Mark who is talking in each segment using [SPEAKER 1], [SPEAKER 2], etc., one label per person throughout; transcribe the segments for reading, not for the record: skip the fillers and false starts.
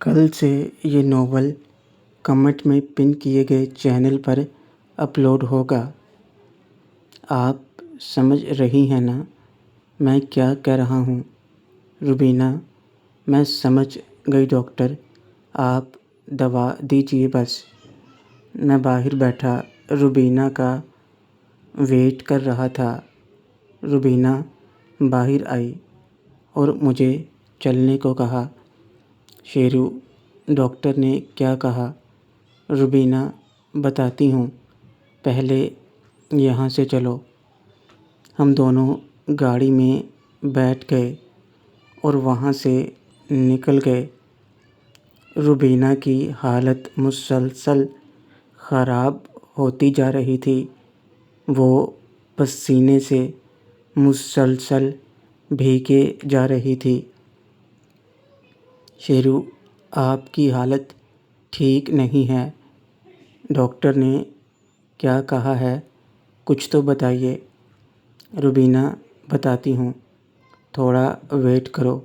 [SPEAKER 1] کل سے یہ ناول کمنٹ میں پن کیے گئے چینل پر اپلوڈ ہوگا۔ آپ سمجھ رہی ہیں نا میں کیا کہہ رہا ہوں؟ روبینہ: میں سمجھ گئی ڈاکٹر، آپ دوا دیجیے بس۔ میں باہر بیٹھا روبینہ کا ویٹ کر رہا تھا۔ روبینہ باہر آئی اور مجھے چلنے کو کہا۔ شیرو: ڈاکٹر نے کیا کہا؟ روبینہ: بتاتی ہوں، پہلے یہاں سے چلو۔ ہم دونوں گاڑی میں بیٹھ گئے اور وہاں سے نکل گئے۔ روبینہ کی حالت مسلسل خراب ہوتی جا رہی تھی۔ وہ پسینے سے مسلسل بھیگے جا رہی تھی۔ شیرو: آپ کی حالت ٹھیک نہیں ہے۔ ڈاکٹر نے کیا کہا ہے؟ کچھ تو بتائیے۔ روبینہ: بتاتی ہوں، تھوڑا ویٹ کرو۔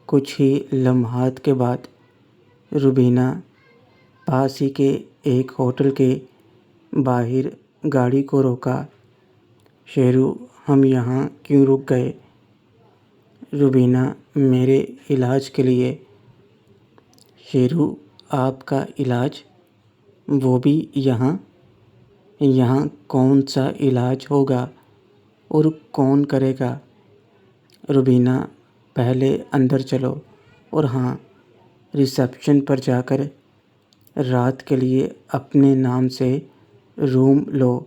[SPEAKER 1] کچھ ہی لمحات کے بعد روبینہ پاس ہی کے ایک ہوٹل کے باہر گاڑی کو روکا۔ شیرو: ہم یہاں کیوں رک گئے؟ روبینہ: میرے علاج کے لیے۔ شیرو: آپ کا علاج؟ وہ بھی یہاں؟ یہاں کون سا علاج ہوگا اور کون کرے گا؟ روبینہ: پہلے اندر چلو اور ہاں، ریسیپشن پر جا کر رات کے لیے اپنے نام سے روم لو۔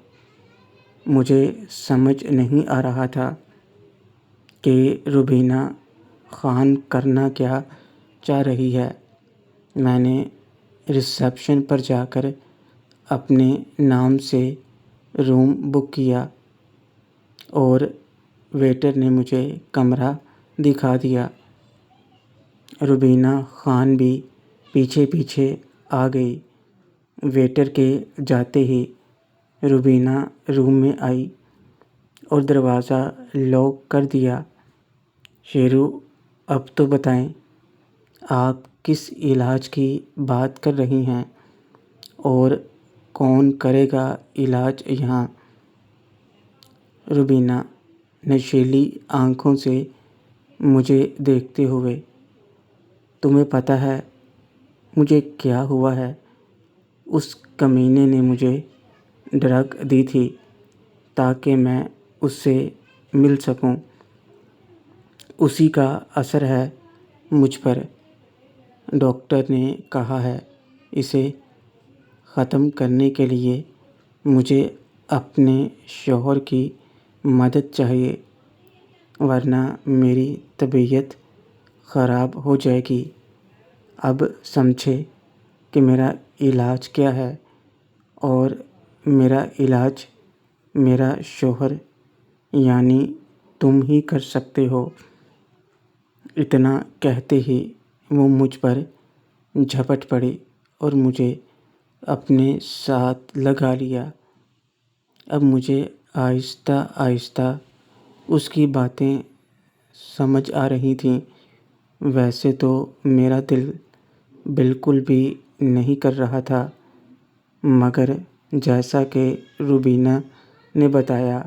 [SPEAKER 1] مجھے سمجھ نہیں آ رہا تھا کہ روبینہ خان کرنا کیا چاہ رہی ہے۔ میں نے ریسیپشن پر جا کر اپنے نام سے روم بک کیا اور ویٹر نے مجھے کمرہ دکھا دیا۔ روبینہ خان بھی پیچھے پیچھے آ گئی۔ ویٹر کے جاتے ہی روبینہ روم میں آئی اور دروازہ لاک کر دیا۔ شیرو: اب تو بتائیں، آپ کس علاج کی بات کر رہی ہیں اور کون کرے گا علاج یہاں؟ روبینہ نشیلی آنکھوں سے مجھے دیکھتے ہوئے: تمہیں پتہ ہے مجھے کیا ہوا ہے؟ اس کمینے نے مجھے ڈرگ دی تھی تاکہ میں اس سے مل سکوں۔ اسی کا اثر ہے مجھ پر۔ ڈاکٹر نے کہا ہے اسے ختم کرنے کے لیے مجھے اپنے شوہر کی مدد چاہیے، ورنہ میری طبیعت خراب ہو جائے گی۔ اب سمجھے کہ میرا علاج کیا ہے، اور میرا علاج میرا شوہر یعنی تم ہی کر سکتے ہو۔ اتنا کہتے ہی وہ مجھ پر جھپٹ پڑی اور مجھے اپنے ساتھ لگا لیا۔ اب مجھے آہستہ آہستہ اس کی باتیں سمجھ آ رہی تھیں۔ ویسے تو میرا دل بالکل بھی نہیں کر رہا تھا، مگر جیسا کہ روبینہ نے بتایا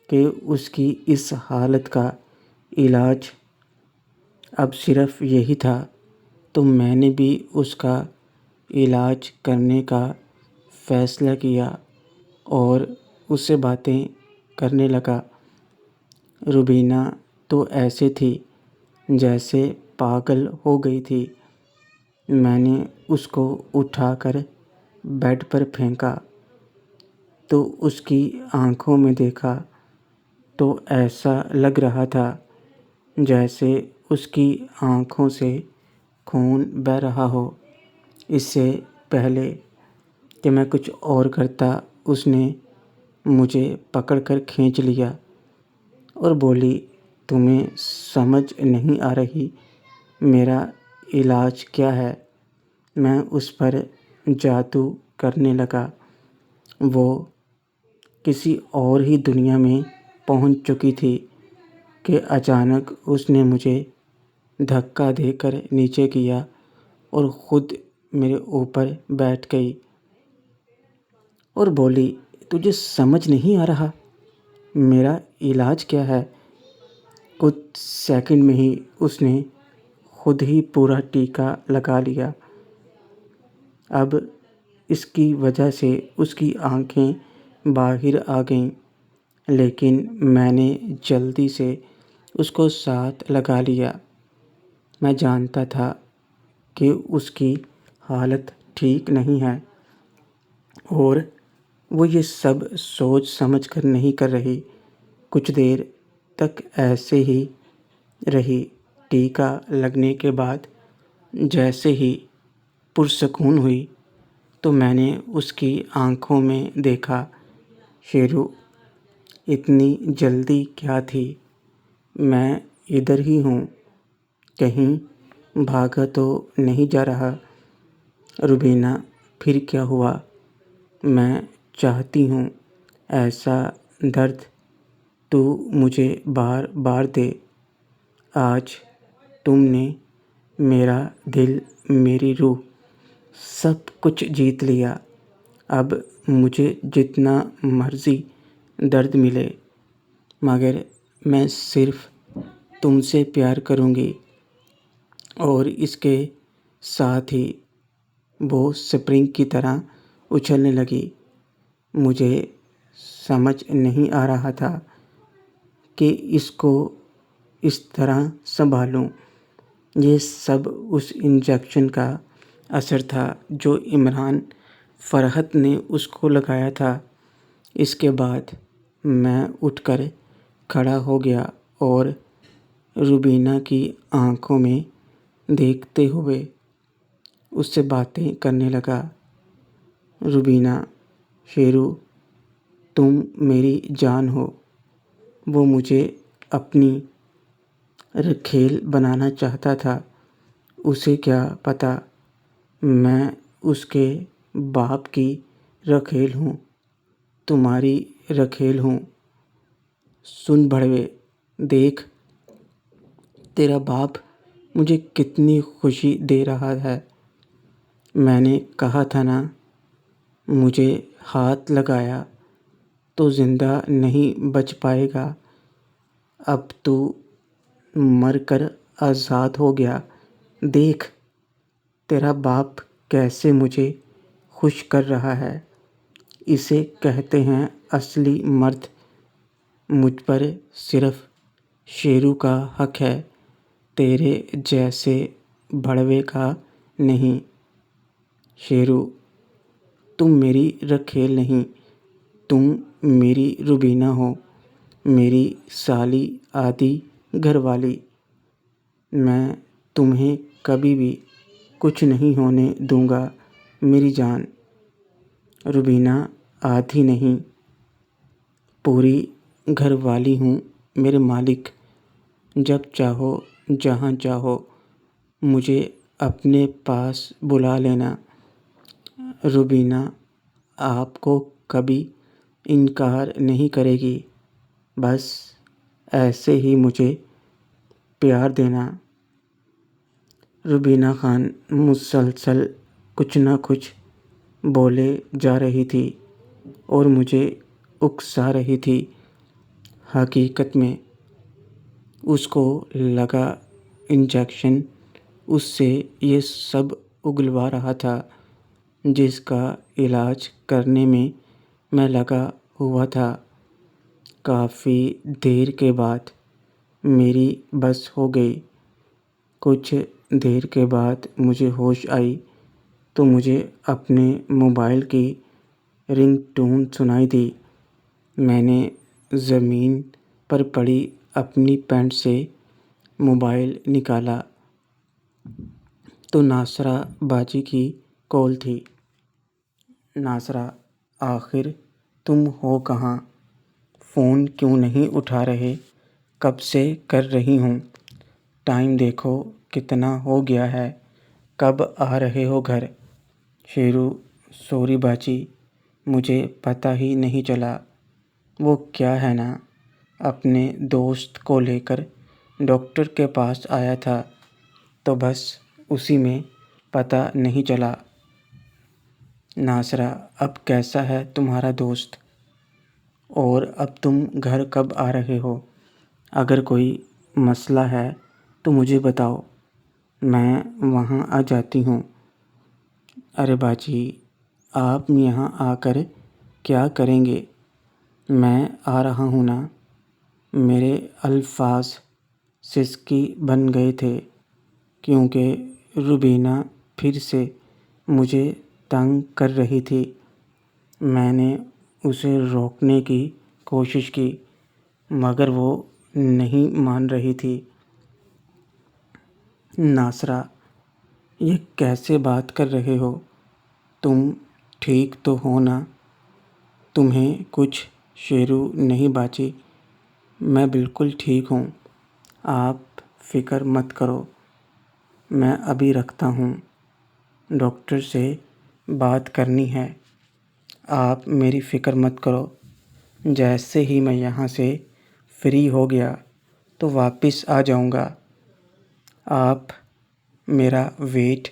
[SPEAKER 1] کہ اس کی اس حالت کا علاج اب صرف یہی تھا، تو میں نے بھی اس کا علاج کرنے کا فیصلہ کیا اور اس سے باتیں کرنے لگا۔ روبینہ تو ایسے تھی جیسے پاگل ہو گئی تھی۔ میں نے اس کو اٹھا کر بیڈ پر پھینکا تو اس کی آنکھوں میں دیکھا تو ایسا لگ رہا تھا جیسے اس کی آنکھوں سے خون بہہ رہا ہو۔ اس سے پہلے کہ میں کچھ اور کرتا، اس نے مجھے پکڑ کر کھینچ لیا اور بولی: تمہیں سمجھ نہیں آ رہی میرا علاج کیا ہے؟ میں اس پر جادو کرنے لگا۔ وہ کسی اور ہی دنیا میں پہنچ چکی تھی کہ اچانک اس نے مجھے دھکا دے کر نیچے کیا اور خود میرے اوپر بیٹھ گئی اور بولی، تجھے سمجھ نہیں آ رہا میرا علاج کیا ہے؟ کچھ سیکنڈ میں ہی اس نے خود ہی پورا ٹیکا لگا لیا۔ اب اس کی وجہ سے اس کی آنکھیں باہر آ گئیں، لیکن میں نے جلدی سے اس کو ساتھ لگا لیا۔ میں جانتا تھا کہ اس کی حالت ٹھیک نہیں ہے اور وہ یہ سب سوچ سمجھ کر نہیں کر رہی۔ کچھ دیر تک ایسے ہی رہی۔ ٹیکا لگنے کے بعد جیسے ہی پرسکون ہوئی تو میں نے اس کی آنکھوں میں دیکھا، شیرو اتنی جلدی کیا تھی؟ میں ادھر ہی ہوں، کہیں بھاگا تو نہیں جا رہا؟ روبینہ، پھر کیا ہوا؟ میں چاہتی ہوں ایسا درد تو مجھے بار بار دے۔ آج تم نے میرا دل، میری روح، سب کچھ جیت لیا۔ اب مجھے جتنا مرضی درد ملے، مگر میں صرف تم سے پیار کروں گی۔ اور اس کے ساتھ ہی وہ سپرنگ کی طرح اچھلنے لگی۔ مجھے سمجھ نہیں آ رہا تھا کہ اس کو اس طرح سنبھالوں۔ یہ سب اس انجیکشن کا اثر تھا جو عمران فرحت نے اس کو لگایا تھا۔ اس کے بعد میں اٹھ کر کھڑا ہو گیا اور روبینہ کی آنکھوں میں دیکھتے ہوئے اس سے باتیں کرنے لگا۔ روبینہ، شیرو، تم میری جان ہو۔ وہ مجھے اپنی رکھیل بنانا چاہتا تھا۔ اسے کیا پتہ میں اس کے باپ کی رکھیل ہوں، تمہاری رکھیل ہوں۔ سن بڑوے، دیکھ تیرا باپ مجھے کتنی خوشی دے رہا ہے۔ میں نے کہا تھا نا، مجھے ہاتھ لگایا تو زندہ نہیں بچ پائے گا۔ اب تو مر کر آزاد ہو گیا۔ دیکھ تیرا باپ کیسے مجھے خوش کر رہا ہے۔ اسے کہتے ہیں اصلی مرد۔ مجھ پر صرف شیرو کا حق ہے، تیرے جیسے بڑوے کا نہیں۔ شیرو، تم میری رکھیل نہیں، تم میری روبینہ ہو، میری سالی آدھی گھر والی۔ میں تمہیں کبھی بھی کچھ نہیں ہونے دوں گا میری جان۔ روبینہ آدھی نہیں، پوری گھر والی ہوں میرے مالک۔ جب چاہو، جہاں چاہو مجھے اپنے پاس بلا لینا۔ روبینہ آپ کو کبھی انکار نہیں کرے گی، بس ایسے ہی مجھے پیار دینا۔ روبینہ خان مسلسل کچھ نہ کچھ بولے جا رہی تھی اور مجھے اکسا رہی تھی۔ حقیقت میں اس کو لگا انجیکشن اس سے یہ سب اگلوا رہا تھا جس کا علاج کرنے میں لگا ہوا تھا۔ کافی دیر کے بعد میری بس ہو گئی۔ کچھ دیر کے بعد مجھے ہوش آئی تو مجھے اپنے موبائل کی رنگ ٹون سنائی دی۔ میں نے زمین پر پڑی اپنی پینٹ سے موبائل نکالا تو ناصرہ باجی کی کال تھی۔ ناصرہ، آخر تم ہو کہاں؟ فون کیوں نہیں اٹھا رہے؟ کب سے کر رہی ہوں۔ ٹائم دیکھو کتنا ہو گیا ہے، کب آ رہے ہو گھر؟ شیرو، سوری باجی، مجھے پتہ ہی نہیں چلا۔ وہ کیا ہے نا، اپنے دوست کو لے کر ڈاکٹر کے پاس آیا تھا تو بس اسی میں پتہ نہیں چلا۔ ناصرہ، اب کیسا ہے تمہارا دوست؟ اور اب تم گھر کب آ رہے ہو؟ اگر کوئی مسئلہ ہے تو مجھے بتاؤ، میں وہاں آ جاتی ہوں۔ ارے باجی، آپ یہاں آ کر کیا کریں گے؟ میں آ رہا ہوں نا۔ میرے الفاظ سسکی بن گئے تھے کیونکہ روبینہ پھر سے مجھے تنگ کر رہی تھی۔ میں نے اسے روکنے کی کوشش کی مگر وہ نہیں مان رہی تھی۔ ناصرہ، یہ کیسے بات کر رہے ہو؟ تم ٹھیک تو ہو نا؟ تمہیں کچھ شیرو نہیں باجی؟ میں بالکل ٹھیک ہوں، آپ فکر مت کرو۔ میں ابھی رکھتا ہوں، ڈاکٹر سے بات کرنی ہے۔ آپ میری فکر مت کرو، جیسے ہی میں یہاں سے فری ہو گیا تو واپس آ جاؤں گا۔ آپ میرا ویٹ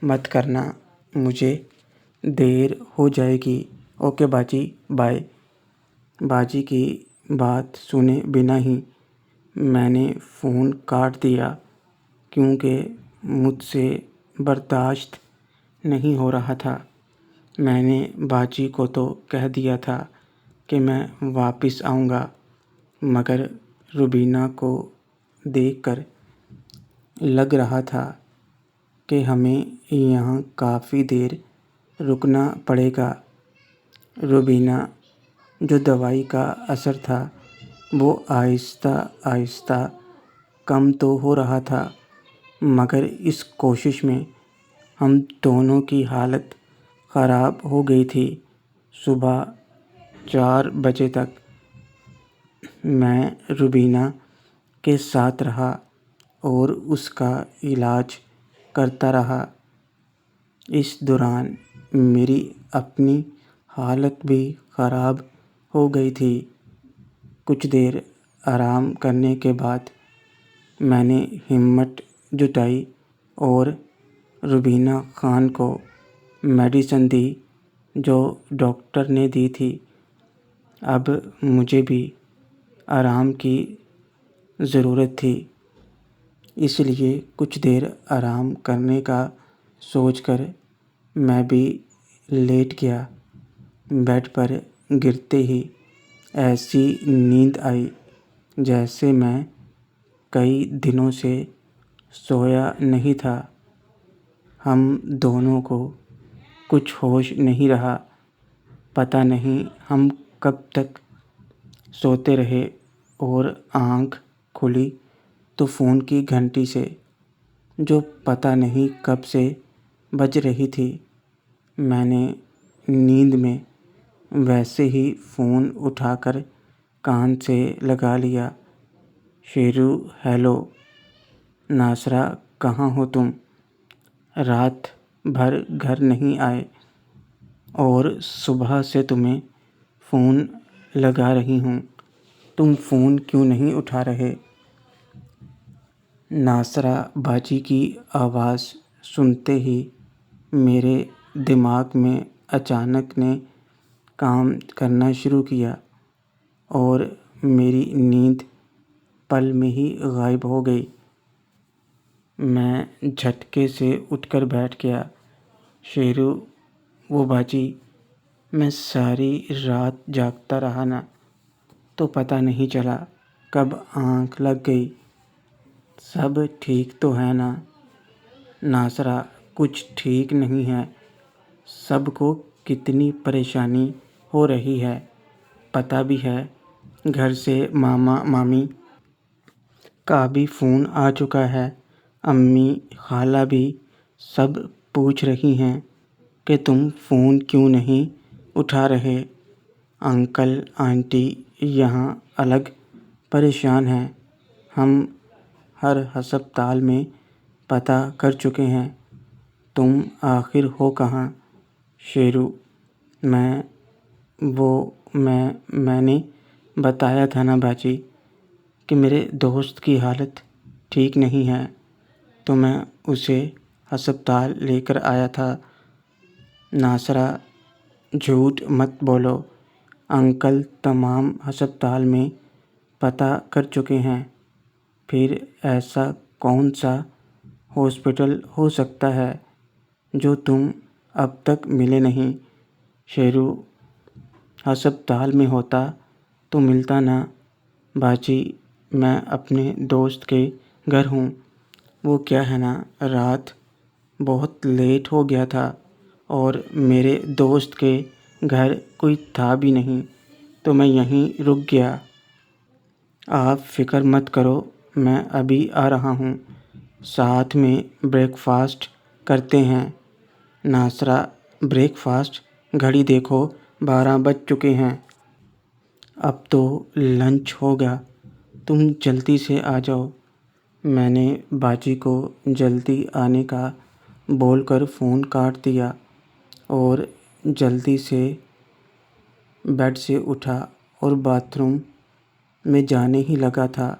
[SPEAKER 1] مت کرنا، مجھے دیر ہو جائے گی۔ اوکے باجی، بائے۔ باجی کی بات سنے بنا ہی میں نے فون کاٹ دیا کیونکہ مجھ سے برداشت نہیں ہو رہا تھا۔ میں نے باجی کو تو کہہ دیا تھا کہ میں واپس آؤں گا مگر روبینہ کو دیکھ کر لگ رہا تھا کہ ہمیں یہاں کافی دیر رکنا پڑے گا۔ روبینہ، جو دوائی کا اثر تھا وہ آہستہ آہستہ کم تو ہو رہا تھا مگر اس کوشش میں ہم دونوں کی حالت خراب ہو گئی تھی۔ صبح 4 بجے تک میں روبینہ کے ساتھ رہا اور اس کا علاج کرتا رہا۔ اس دوران میری اپنی حالت بھی خراب ہو گئی تھی۔ کچھ دیر آرام کرنے کے بعد میں نے ہمت جٹائی اور روبینہ خان کو میڈیسن دی جو ڈاکٹر نے دی تھی۔ اب مجھے بھی آرام کی ضرورت تھی، اس لیے کچھ دیر آرام کرنے کا سوچ کر میں بھی لیٹ گیا۔ بیڈ پر گرتے ہی ایسی نیند آئی جیسے میں کئی دنوں سے سویا نہیں تھا۔ ہم دونوں کو کچھ ہوش نہیں رہا، پتہ نہیں ہم کب تک سوتے رہے اور آنکھ کھلی تو فون کی گھنٹی سے جو پتہ نہیں کب سے بج رہی تھی۔ میں نے نیند میں ویسے ہی فون اٹھا کر کان سے لگا لیا۔ شیرو، ہیلو۔ ناصرہ، کہاں ہو تم؟ رات بھر گھر نہیں آئے اور صبح سے تمہیں فون لگا رہی ہوں، تم فون کیوں نہیں اٹھا رہے؟ ناصرہ باجی کی آواز سنتے ہی میرے دماغ میں اچانک نے کام کرنا شروع کیا اور میری نیند پل میں ہی غائب ہو گئی۔ میں جھٹکے سے اٹھ کر بیٹھ گیا۔ شیرو، وہ باجی، میں ساری رات جاگتا رہا نا تو پتہ نہیں چلا کب آنکھ لگ گئی۔ سب ٹھیک تو ہے نا؟ ناصرہ، کچھ ٹھیک نہیں ہے، سب کو کتنی پریشانی ہو رہی ہے، پتہ بھی ہے گھر سے ماما مامی کا بھی فون آ چکا ہے، امی خالہ بھی سب پوچھ رہی ہیں کہ تم فون کیوں نہیں اٹھا رہے، انکل آنٹی یہاں الگ پریشان ہیں، ہم ہر ہسپتال میں پتہ کر چکے ہیں، تم آخر ہو کہاں؟ شیرو، میں نے بتایا تھا نا باجی کہ میرے دوست کی حالت ٹھیک نہیں ہے تو میں اسے ہسپتال لے کر آیا تھا۔ ناصرہ، جھوٹ مت بولو، انکل تمام ہسپتال میں پتہ کر چکے ہیں۔ پھر ایسا کون سا ہاسپٹل ہو سکتا ہے جو تم اب تک ملے نہیں؟ شیرو، ہسپتال میں ہوتا تو ملتا نا باجی، میں اپنے دوست کے گھر ہوں۔ وہ کیا ہے نا، رات بہت لیٹ ہو گیا تھا اور میرے دوست کے گھر کوئی تھا بھی نہیں تو میں یہیں رک گیا۔ آپ فکر مت کرو، میں ابھی آ رہا ہوں، ساتھ میں بریک فاسٹ کرتے ہیں۔ Nasira, break fast? گھڑی دیکھو، 12 بج چکے ہیں، اب تو لنچ ہوگا، تم جلدی سے آ جاؤ۔ میں نے باجی کو جلدی آنے کا بول کر فون کاٹ دیا اور جلدی سے بیڈ سے اٹھا اور باتھ روم میں جانے ہی لگا تھا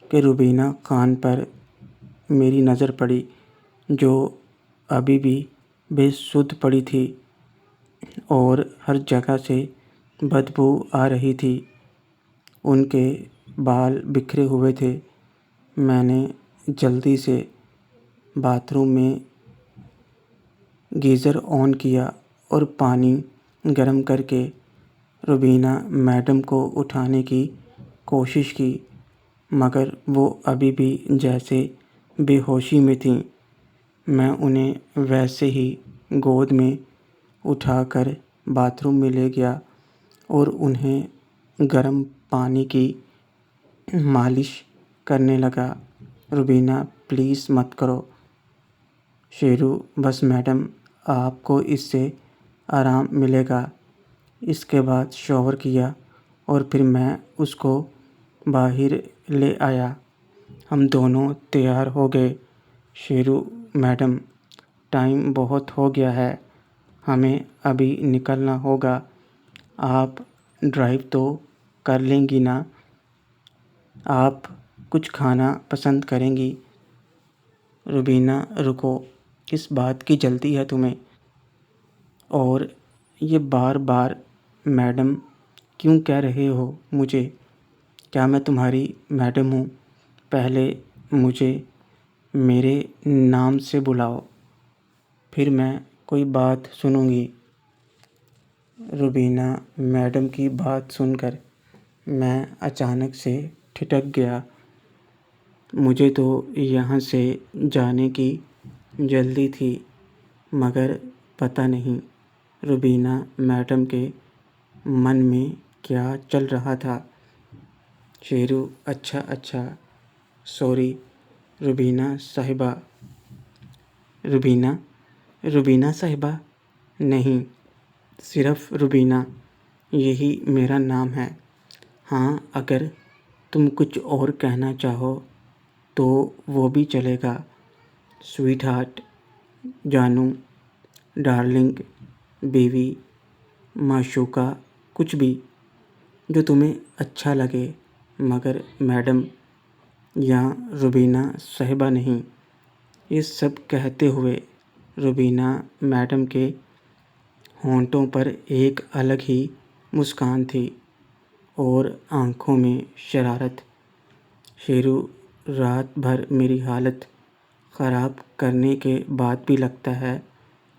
[SPEAKER 1] کہ روبینہ خان پر میری نظر پڑی، جو ابھی بھی بے سدھ پڑی تھی اور ہر جگہ سے بدبو آ رہی تھی۔ ان کے بال بکھرے ہوئے تھے۔ میں نے جلدی سے باتھ روم میں گیزر آن کیا اور پانی گرم کر کے روبینہ میڈم کو اٹھانے کی کوشش کی، مگر وہ ابھی بھی جیسے بے ہوشی میں تھیں۔ میں انہیں ویسے ہی گود میں اٹھا کر باتھ روم میں لے گیا اور انہیں گرم پانی کی مالش کرنے لگا۔ روبینہ، پلیز مت کرو۔ شیرو، بس میڈم، آپ کو اس سے آرام ملے گا۔ اس کے بعد شاور کیا اور پھر میں اس کو باہر لے آیا۔ ہم دونوں تیار ہو گئے۔ شیرو، میڈم، ٹائم بہت ہو گیا ہے، ہمیں ابھی نکلنا ہوگا۔ آپ ڈرائیو تو کر لیں گی نا؟ آپ کچھ کھانا پسند کریں گی؟ روبینہ، رکو، کس بات کی جلدی ہے تمہیں؟ اور یہ بار بار میڈم کیوں کہہ رہے ہو مجھے؟ کیا میں تمہاری میڈم ہوں؟ پہلے مجھے میرے نام سے بلاؤ، پھر میں کوئی بات سنوں گی۔ روبینہ، میڈم کی بات سن کر میں اچانک سے ٹھٹک گیا۔ مجھے تو یہاں سے جانے کی جلدی تھی، مگر پتہ نہیں روبینہ میڈم کے من میں کیا چل رہا تھا۔ شیرو، اچھا، سوری روبینہ صاحبہ۔ روبینہ صاحبہ؟ نہیں، صرف روبینہ، یہی میرا نام ہے۔ ہاں، اگر تم کچھ اور کہنا چاہو تو وہ بھی چلے گا، سویٹ ہارٹ، جانو، ڈارلنگ، بیوی، معشوقہ، کچھ بھی جو تمہیں اچھا لگے، مگر میڈم یا روبینہ صاحبہ نہیں۔ یہ سب کہتے ہوئے روبینہ میڈم کے ہونٹوں پر ایک الگ ہی مسکان تھی اور آنکھوں میں شرارت۔ شیرو، رات بھر میری حالت خراب کرنے کے بعد بھی لگتا ہے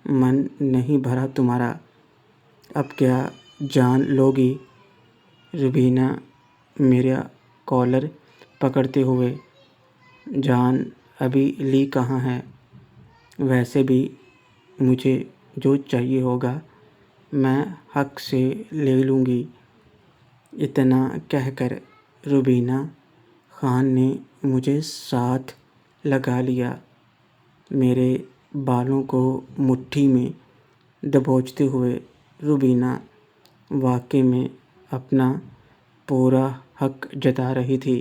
[SPEAKER 1] من نہیں بھرا تمہارا، اب کیا جان لو گی؟ روبینہ میرا کالر پکڑتے ہوئے، جان ابھی لی کہاں ہے؟ ویسے بھی مجھے جو چاہیے ہوگا میں حق سے لے لوں گی۔ اتنا کہہ کر روبینہ خان نے مجھے ساتھ لگا لیا، میرے بالوں کو مٹھی میں دبوچتے ہوئے۔ روبینہ واقعے میں اپنا پورا حق جتا رہی تھی،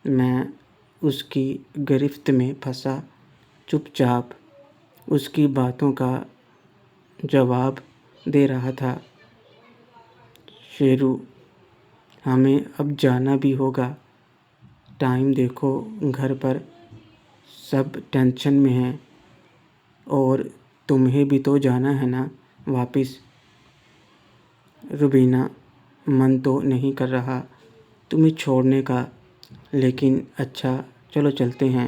[SPEAKER 1] میں اس کی گرفت میں پھنسا چپ چاپ اس کی باتوں کا جواب دے رہا تھا۔ شیرو، ہمیں اب جانا بھی ہوگا، ٹائم دیکھو، گھر پر سب ٹینشن میں ہیں۔ اور تمہیں بھی تو جانا ہے نا واپس۔ روبینہ، من تو نہیں کر رہا تمہیں چھوڑنے کا، لیکن اچھا چلو چلتے ہیں۔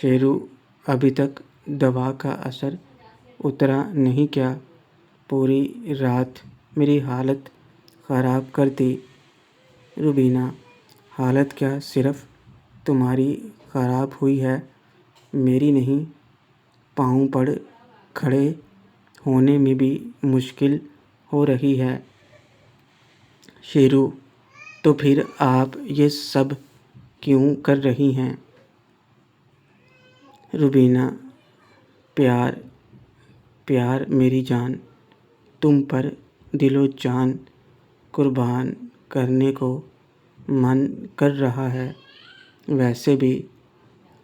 [SPEAKER 1] شیرو، ابھی تک دوا کا اثر اترا نہیں کیا؟ پوری رات میری حالت خراب کر دی۔ روبینہ، حالت کیا صرف تمہاری خراب ہوئی ہے، میری نہیں۔ پاؤں پر کھڑے ہونے میں بھی مشکل ہو رہی ہے۔ شیرو، تو پھر آپ یہ سب کیوں کر رہی ہیں؟ روبینہ، پیار میری جان، تم پر دل و جان قربان کرنے کو من کر رہا ہے۔ ویسے بھی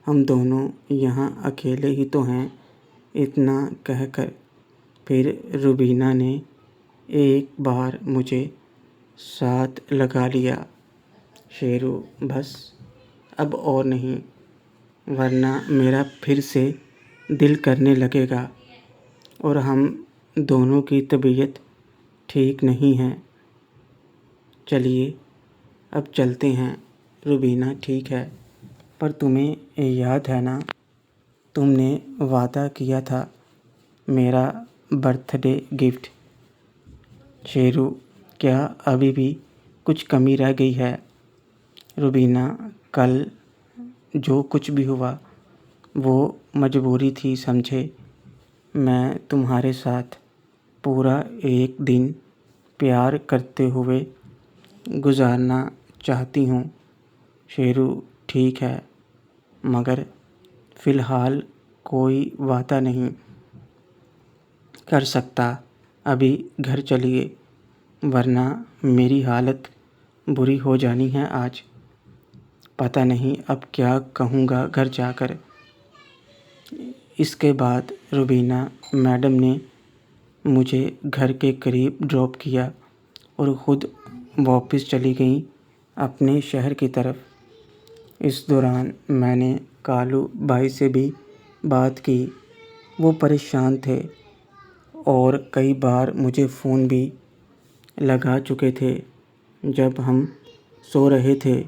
[SPEAKER 1] ہم دونوں یہاں اکیلے ہی تو ہیں۔ اتنا کہہ کر پھر روبینہ نے ایک بار مجھے ساتھ لگا لیا۔ شیرو، بس اب اور نہیں، ورنہ میرا پھر سے دل کرنے لگے گا، اور ہم دونوں کی طبیعت ٹھیک نہیں ہے۔ چلیے اب چلتے ہیں۔ روبینہ، ٹھیک ہے، پر تمہیں یاد ہے نا، تم نے وعدہ کیا تھا میرا برتھ ڈے گفٹ۔ شیرو، کیا ابھی بھی کچھ کمی رہ گئی ہے؟ روبینہ، کل جو کچھ بھی ہوا وہ مجبوری تھی، سمجھے؟ میں تمہارے ساتھ پورا ایک دن پیار کرتے ہوئے گزارنا چاہتی ہوں۔ شیرو، ٹھیک ہے، مگر فی الحال کوئی وعدہ نہیں کر سکتا۔ ابھی گھر چلیے، ورنہ میری حالت بری ہو جانی ہے آج۔ پتہ نہیں اب کیا کہوں گا گھر جا کر۔ اس کے بعد روبینہ میڈم نے مجھے گھر کے قریب ڈراپ کیا اور خود واپس چلی گئیں اپنے شہر کی طرف۔ اس دوران میں نے کالو بھائی سے بھی بات کی۔ وہ پریشان تھے اور کئی بار مجھے فون بھی لگا چکے تھے جب ہم سو رہے تھے۔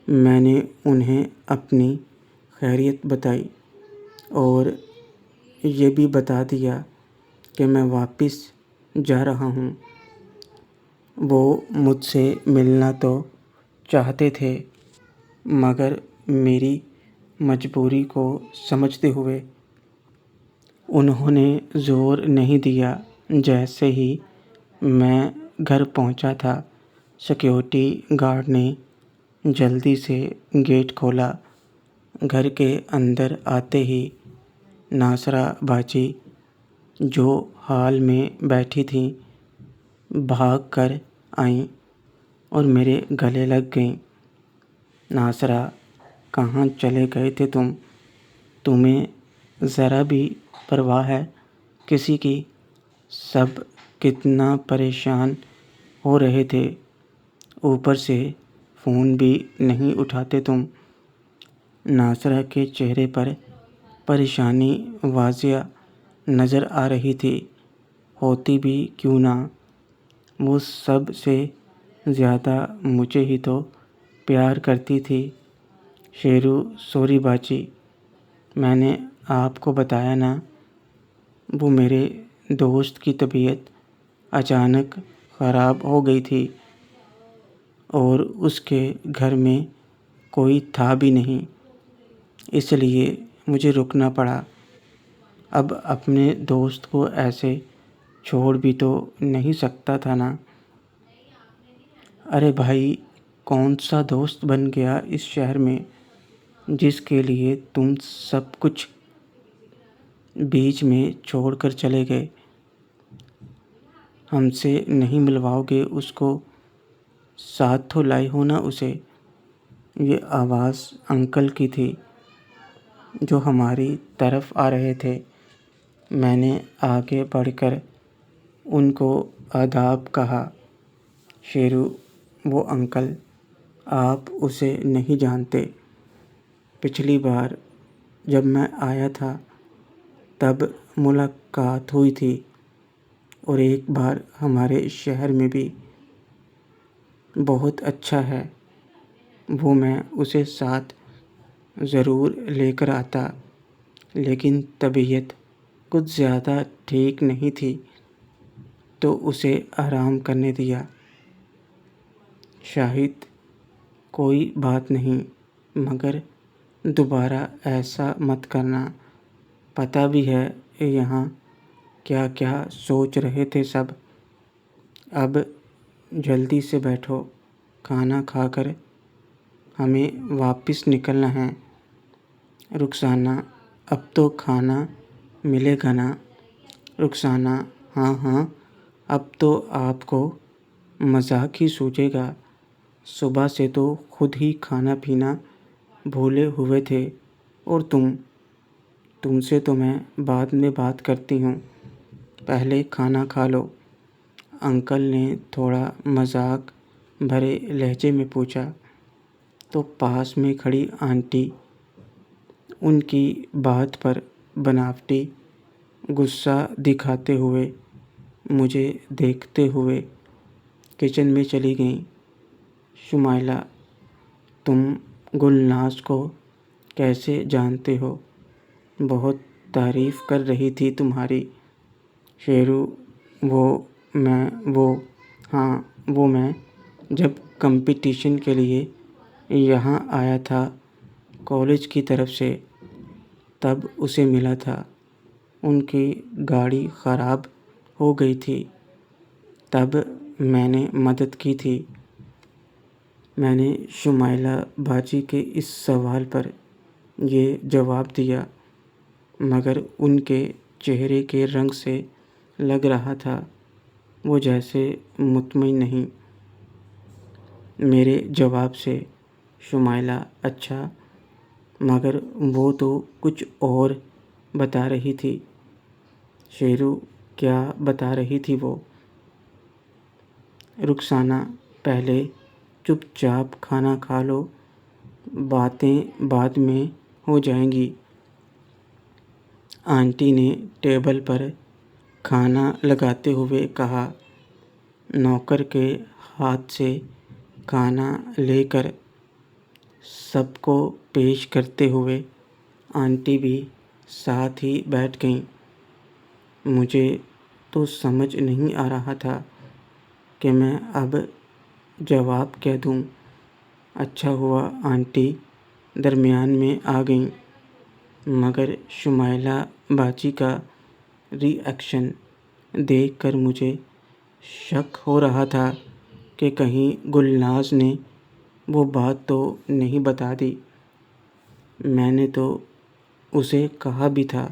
[SPEAKER 1] میں نے انہیں اپنی خیریت بتائی اور یہ بھی بتا دیا کہ میں واپس جا رہا ہوں۔ وہ مجھ سے ملنا تو چاہتے تھے، مگر میری مجبوری کو سمجھتے ہوئے انہوں نے زور نہیں دیا۔ جیسے ہی میں گھر پہنچا تھا، سیکیورٹی گارڈ نے جلدی سے گیٹ کھولا۔ گھر کے اندر آتے ہی ناصرہ باجی، جو ہال میں بیٹھی تھیں، بھاگ کر آئیں اور میرے گلے لگ گئیں۔ ناصرہ، کہاں چلے گئے تھے تم؟ تمہیں ذرا بھی پرواہ ہے کسی کی؟ سب کتنا پریشان ہو رہے تھے، اوپر سے فون بھی نہیں اٹھاتے تم۔ ناصرہ کے چہرے پر پریشانی واضح نظر آ رہی تھی۔ ہوتی بھی کیوں نہ، وہ سب سے زیادہ مجھے ہی تو پیار کرتی تھی۔ شیرو، سوری باجی، میں نے آپ کو بتایا نا، وہ میرے دوست کی طبیعت اچانک خراب ہو گئی تھی اور اس کے گھر میں کوئی تھا بھی نہیں، اس لیے مجھے رکنا پڑا۔ اب اپنے دوست کو ایسے چھوڑ بھی تو نہیں سکتا تھا نا۔ ارے بھائی، کون سا دوست بن گیا اس شہر میں جس کے لیے تم سب کچھ بیچ میں چھوڑ کر چلے گئے؟ ہم سے نہیں ملواؤ گے اس کو؟ ساتھ تو لائے ہو نا اسے؟ یہ آواز انکل کی تھی جو ہماری طرف آ رہے تھے۔ میں نے آگے بڑھ کر ان کو آداب کہا۔ شیرو، وہ انکل، آپ اسے نہیں جانتے۔ پچھلی بار جب میں آیا تھا تب ملاقات ہوئی تھی اور ایک بار ہمارے شہر میں بھی بہت اچھا ہے، وہ میں اسے ساتھ ضرور لے کر آتا، لیکن طبیعت کچھ زیادہ ٹھیک نہیں تھی تو اسے آرام کرنے دیا۔ شاہد کوئی بات نہیں، مگر دوبارہ ایسا مت کرنا، پتہ بھی ہے یہاں کیا کیا سوچ رہے تھے سب۔ اب جلدی سے بیٹھو، کھانا کھا کر ہمیں واپس نکلنا ہے۔ رخسانہ اب تو کھانا ملے گا نا؟ رخسانہ ہاں ہاں، اب تو آپ کو مذاق ہی سوچے گا، صبح سے تو خود ہی کھانا پینا بھولے ہوئے تھے، اور تم سے تو میں بعد میں بات کرتی ہوں، پہلے کھانا کھا لو۔ انکل نے تھوڑا مذاق بھرے لہجے میں پوچھا تو پاس میں کھڑی آنٹی ان کی بات پر بناوٹی غصہ دکھاتے ہوئے مجھے دیکھتے ہوئے کچن میں چلی گئیں۔ شمائلہ، تم گلناز کو کیسے جانتے ہو؟ بہت تعریف کر رہی تھی تمہاری۔ شیرو، وہ میں جب کمپٹیشن کے لیے یہاں آیا تھا کالج کی طرف سے، تب اسے ملا تھا، ان کی گاڑی خراب ہو گئی تھی، تب میں نے مدد کی تھی۔ میں نے شمائلہ باجی کے اس سوال پر یہ جواب دیا، مگر ان کے چہرے کے رنگ سے لگ رہا تھا وہ جیسے مطمئن نہیں۔ میرے جواب سے شمائلہ اچھا، مگر وہ تو کچھ اور بتا رہی تھی۔ شیرو، کیا بتا رہی تھی وہ؟ رخسانہ، پہلے چپ چاپ کھانا کھا لو، باتیں بعد میں ہو جائیں گی۔ آنٹی نے ٹیبل پر کھانا لگاتے ہوئے کہا۔ نوکر کے ہاتھ سے کھانا لے کر سب کو پیش کرتے ہوئے آنٹی بھی ساتھ ہی بیٹھ گئیں۔ مجھے تو سمجھ نہیں آ رہا تھا کہ میں اب جواب کیا دوں۔ اچھا ہوا آنٹی درمیان میں آ گئیں، مگر شمائلہ باجی کا ری ایکشن دیکھ کر مجھے شک ہو رہا تھا کہ کہیں گلناز نے وہ بات تو نہیں بتا دی۔ میں نے تو اسے کہا بھی تھا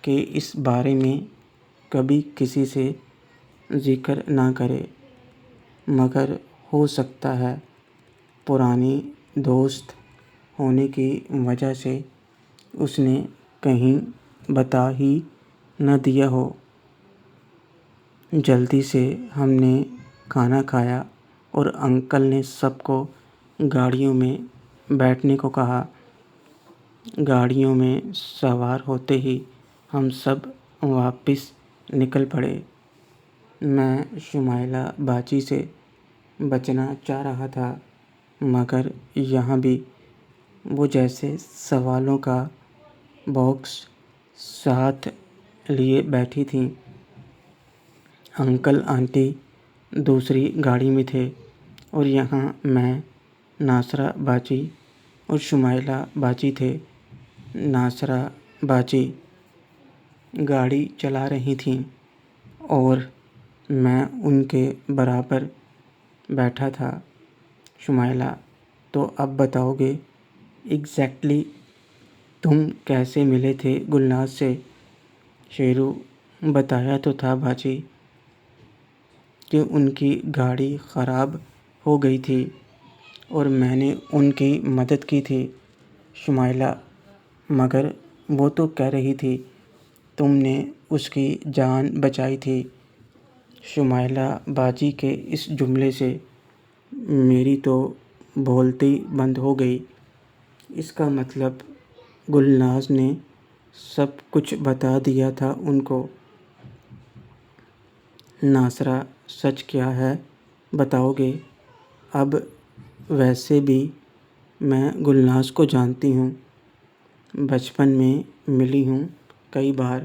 [SPEAKER 1] کہ اس بارے میں کبھی کسی سے ذکر نہ کرے، مگر ہو سکتا ہے پرانی دوست ہونے کی وجہ سے اس نے کہیں بتا ہی نہ دیا ہو۔ جلدی سے ہم نے کھانا کھایا اور انکل نے سب کو گاڑیوں میں بیٹھنے کو کہا۔ گاڑیوں میں سوار ہوتے ہی ہم سب واپس نکل پڑے۔ میں شمائلہ باجی سے بچنا چاہ رہا تھا، مگر یہاں بھی وہ جیسے سوالوں کا باکس ساتھ لیے بیٹھی تھیں۔ انکل آنٹی دوسری گاڑی میں تھے اور یہاں میں، ناصرہ باجی اور شمائلہ باجی تھے۔ ناصرہ باجی گاڑی چلا رہی تھیں اور میں ان کے برابر بیٹھا تھا۔ شمائلہ، تو اب بتاؤ گے ایگزیکٹلی تم کیسے ملے تھے گلناز سے؟ شیرو، بتایا تو تھا باجی کہ ان کی گاڑی خراب ہو گئی تھی اور میں نے ان کی مدد کی تھی۔ شمائلہ، مگر وہ تو کہہ رہی تھی تم نے اس کی جان بچائی تھی۔ شمائلہ باجی کے اس جملے سے میری تو بولتی بند ہو گئی۔ اس کا مطلب گلناز نے سب کچھ بتا دیا تھا ان کو۔ ناصرہ سچ کیا ہے بتاؤ گے؟ اب ویسے بھی میں گلناز کو جانتی ہوں، بچپن میں ملی ہوں کئی بار،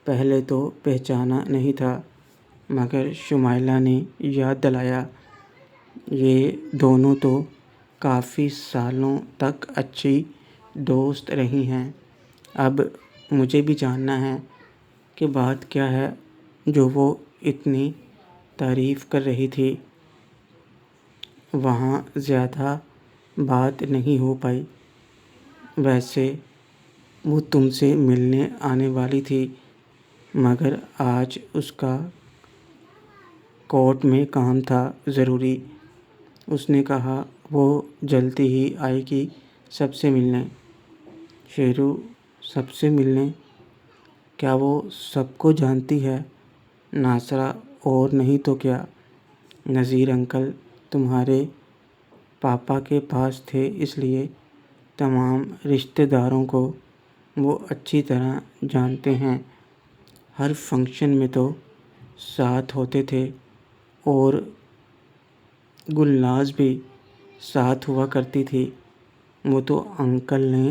[SPEAKER 1] پہلے تو پہچانا نہیں تھا، مگر شمائلہ نے یاد دلایا۔ یہ دونوں تو کافی سالوں تک اچھی دوست رہی ہیں۔ اب مجھے بھی جاننا ہے کہ بات کیا ہے جو وہ اتنی تعریف کر رہی تھی۔ وہاں زیادہ بات نہیں ہو پائی۔ ویسے وہ تم سے ملنے آنے والی تھی، مگر آج اس کا کورٹ میں کام تھا ضروری۔ اس نے کہا وہ جلدی ہی آئے گی سب سے ملنے۔ شیرو، سب سے ملنے؟ کیا وہ سب کو جانتی ہے؟ ناصرہ، اور نہیں تو کیا، نذیر انکل تمہارے پاپا کے پاس تھے، اس لیے تمام رشتہ داروں کو وہ اچھی طرح جانتے ہیں۔ ہر فنکشن میں تو ساتھ ہوتے تھے، اور گلناز بھی ساتھ ہوا کرتی تھی۔ وہ تو انکل نے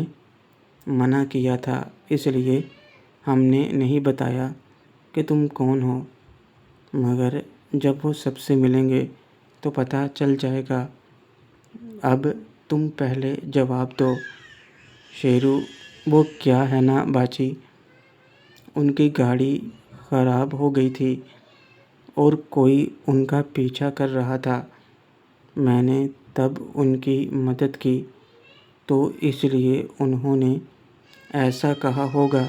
[SPEAKER 1] منع کیا تھا، اس لیے ہم نے نہیں بتایا کہ تم کون ہو، مگر جب وہ سب سے ملیں گے تو پتہ چل جائے گا۔ اب تم پہلے جواب دو۔ شیرو، وہ کیا ہے نا باجی، ان کی گاڑی خراب ہو گئی تھی اور کوئی ان کا پیچھا کر رہا تھا۔ میں نے تب ان کی مدد کی، تو اس لیے انہوں نے ایسا کہا ہوگا،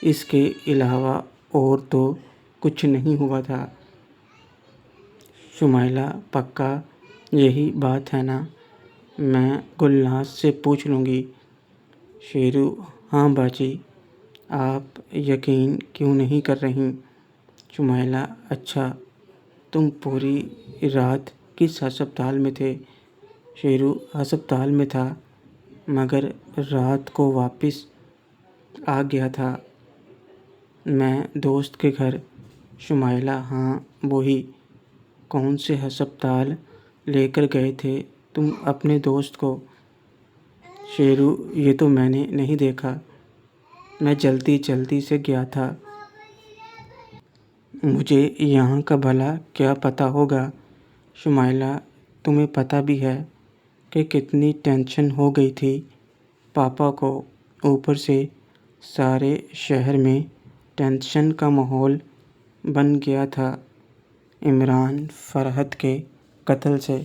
[SPEAKER 1] اس کے علاوہ اور تو کچھ نہیں ہوا تھا۔ شمائلہ، پکا یہی بات ہے نا؟ میں گلناز سے پوچھ لوں گی۔ شیرو، ہاں باجی، آپ یقین کیوں نہیں کر رہی؟ شمائلہ، اچھا، تم پوری رات کس ہسپتال میں تھے؟ شیرو، ہسپتال میں تھا، مگر رات کو واپس آ گیا تھا میں دوست کے گھر۔ شمائلہ، ہاں وہی، کون سے ہسپتال لے کر گئے تھے تم اپنے دوست کو؟ شیرو، یہ تو میں نے نہیں دیکھا، میں جلدی سے گیا تھا، مجھے یہاں کا بھلا کیا پتہ ہوگا۔ شمائلہ، تمہیں پتہ بھی ہے کہ کتنی ٹینشن ہو گئی تھی پاپا کو، اوپر سے سارے شہر میں ٹینشن کا ماحول بن گیا تھا عمران فرحت کے قتل سے۔